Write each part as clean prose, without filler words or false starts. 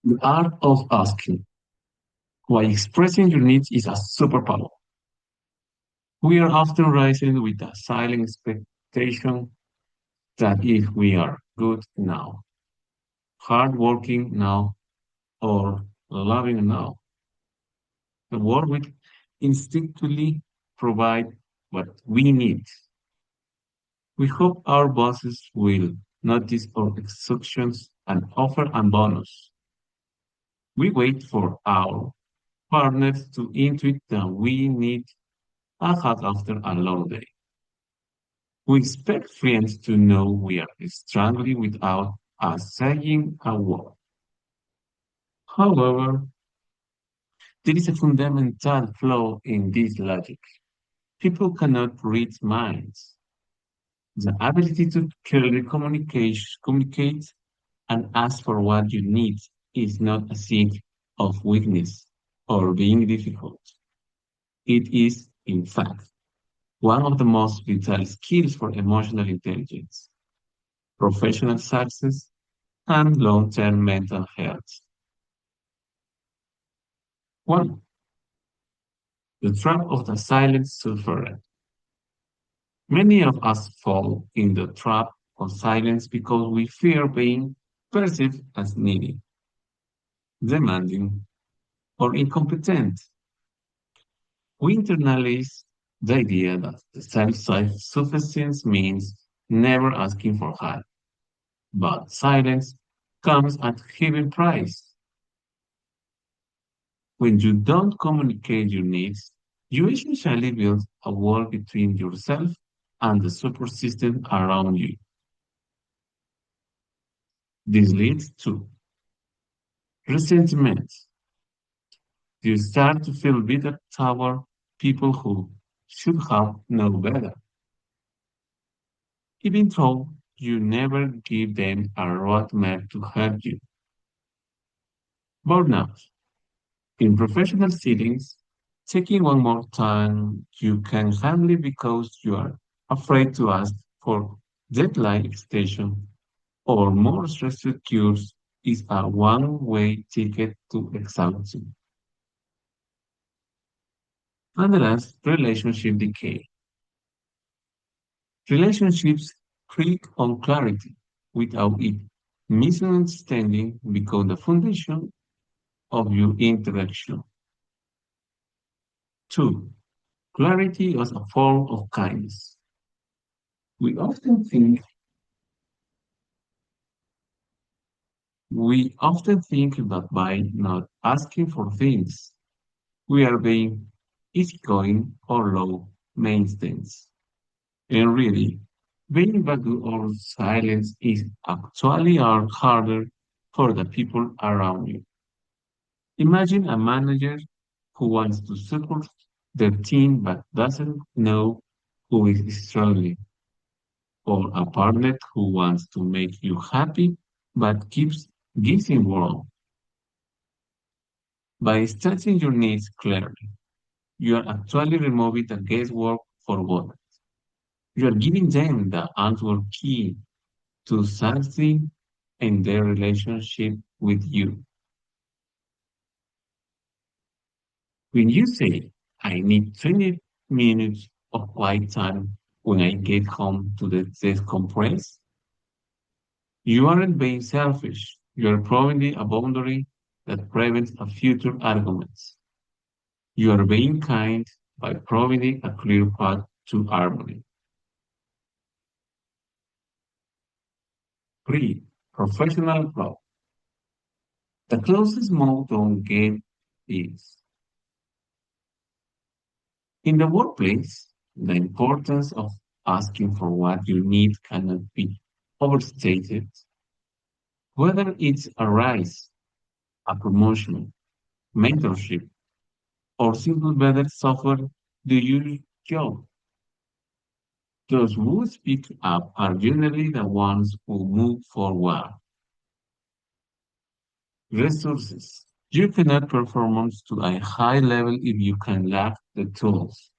The art of asking why expressing your needs is a superpower. We are often raised with a silent expectation that if we are good now, hardworking now, or loving now, the world will instinctively provide what we need. We hope our bosses will notice our exceptions and offer a bonus. We wait for our partners to intuit that we need a hug after a long day. We expect friends to know we are struggling without us saying a word. However, there is a fundamental flaw in this logic. People cannot read minds. The ability to clearly communicate and ask for what you need is not a sign of weakness or being difficult. It is, in fact, one of the most vital skills for emotional intelligence, professional success, and long-term mental health. One, the trap of the silent sufferer. Many of us fall in the trap of silence because we fear being perceived as needy, demanding, or incompetent. We internalize the idea that the self-sufficiency means never asking for help, but silence comes at heavy price. When you don't communicate your needs, you essentially build a wall between yourself and the support system around you. This leads to resentment. You start to feel bitter toward people who should have known better, even though you never give them a roadmap to help you. Burnout. In professional settings, taking one more time you can handle because you are afraid to ask for deadline extension or more structured cures is a one-way ticket to exhaustion. And the last, relationship decay. Relationships thrive on clarity. Without it, misunderstanding becomes the foundation of your interaction. Two, clarity as a form of kindness. We often think we often think that by not asking for things, we are being easygoing or low maintenance. And really, being vague or silence is actually harder for the people around you. Imagine a manager who wants to support their team but doesn't know who is struggling, or a partner who wants to make you happy but keeps guessing wrong. By stating your needs clearly, you are actually removing the guesswork for what? You are giving them the answer key to something in their relationship with you. When you say, I need 20 minutes of quiet time when I get home to the decompress, you aren't being selfish. You are providing a boundary that prevents a future arguments. You are being kind by providing a clear path to harmony. 3. Professional growth. The closest modern game is in the workplace. The importance of asking for what you need cannot be overstated. Whether it's a rise, a promotion, mentorship, or simple better software, do your job. Those who speak up are generally the ones who move forward. Resources. You cannot perform to a high level if you can lack the tools.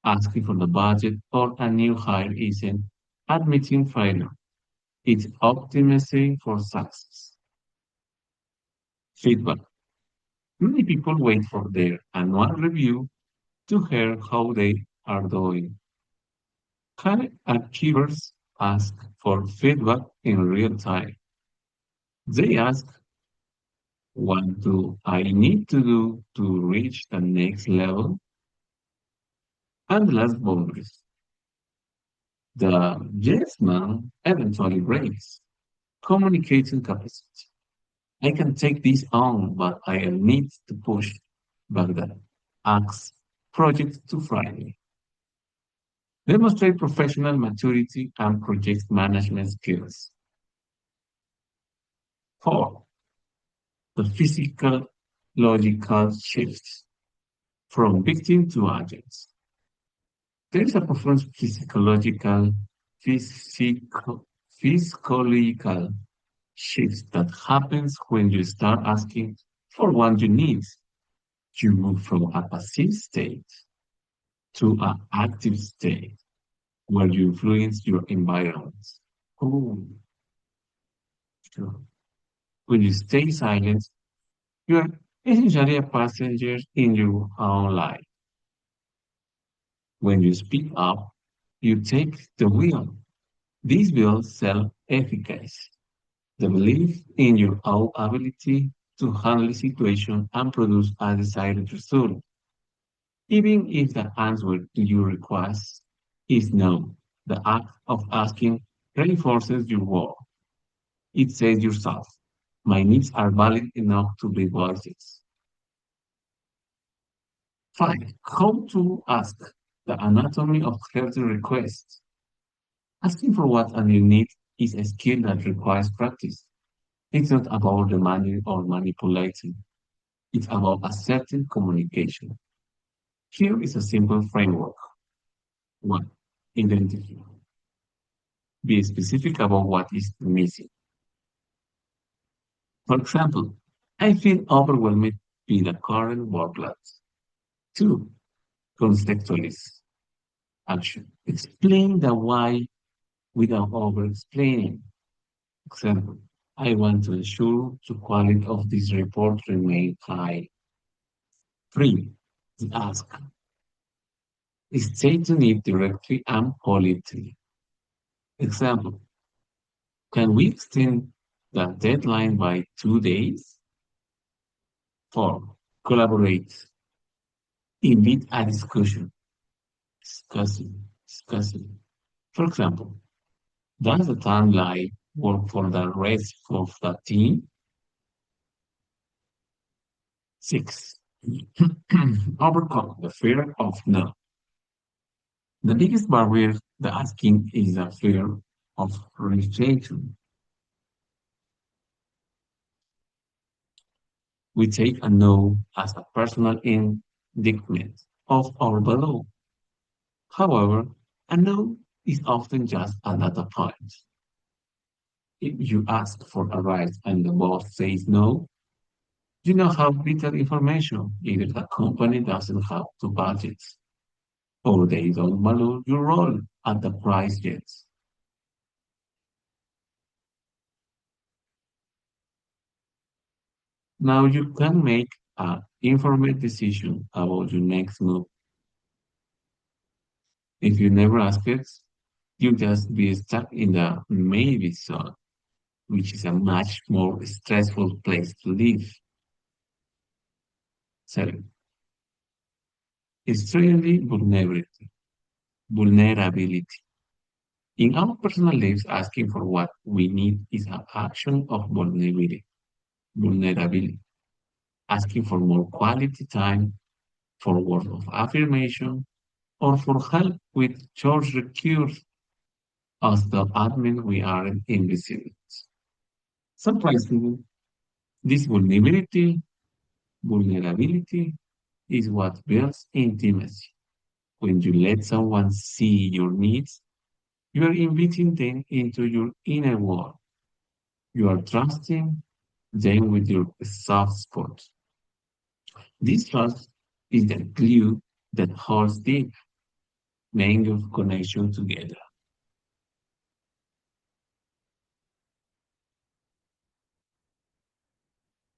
Asking for the budget or a new hire isn't admitting failure. It's optimizing for success. Feedback. Many people wait for their annual review to hear how they are doing. High achievers ask for feedback in real time. They ask, what do I need to do to reach the next level? And last boundaries. The yes man eventually breaks. Communication capacity. I can take this on, but I need to push back that asks project to Friday. Demonstrate professional maturity and project management skills. Four, the physical logical shifts from victim to agents. There is a profound physical, physiological shift that happens when you start asking for what you need. You move from a passive state to an active state where you influence your environment. Oh, sure. When you stay silent, you are essentially a passenger in your own life. When you speak up, you take the wheel. This builds self-efficacy, the belief in your own ability to handle the situation and produce a desired result, even if the answer to your request is no. The act of asking reinforces your worth. It says yourself, my needs are valid enough to be voiced. Five, how to ask the anatomy of healthy requests. Asking for what and you need is a skill that requires practice. It's not about demanding or manipulating. It's about assertive communication. Here is a simple framework. One, identify. Be specific about what is missing. For example, I feel overwhelmed with the current workload. Two, contextualize action. Explain the why without over-explaining. Example, I want to ensure the quality of this report remain high. Three, ask. State the need directly and politely. Example, can we extend the deadline by 2 days? Four, collaborate. Invite a discussion. Discussing. For example, does the timeline work for the rest of the team? Six, overcome the fear of no. The biggest barrier to asking is the fear of rejection. We take a no as a personal indictment of our value. However, a no is often just a data point. If you ask for a rise and the boss says no, you now have vital information. Either the company doesn't have the budgets or they don't value your role at the price yet. Now you can make an informed decision about your next move. If you never ask it, you'll just be stuck in the maybe zone, which is a much more stressful place to live. Seven, extremely vulnerability. Vulnerability. In our personal lives, asking for what we need is an action of vulnerability. Vulnerability. Asking for more quality time, for words of affirmation, or for help with chores requires us to admit we aren't invisible. Surprisingly, this vulnerability is what builds intimacy. When you let someone see your needs, you are inviting them into your inner world. You are trusting them with your soft spots. This trust is the glue that holds deep, making your connection together.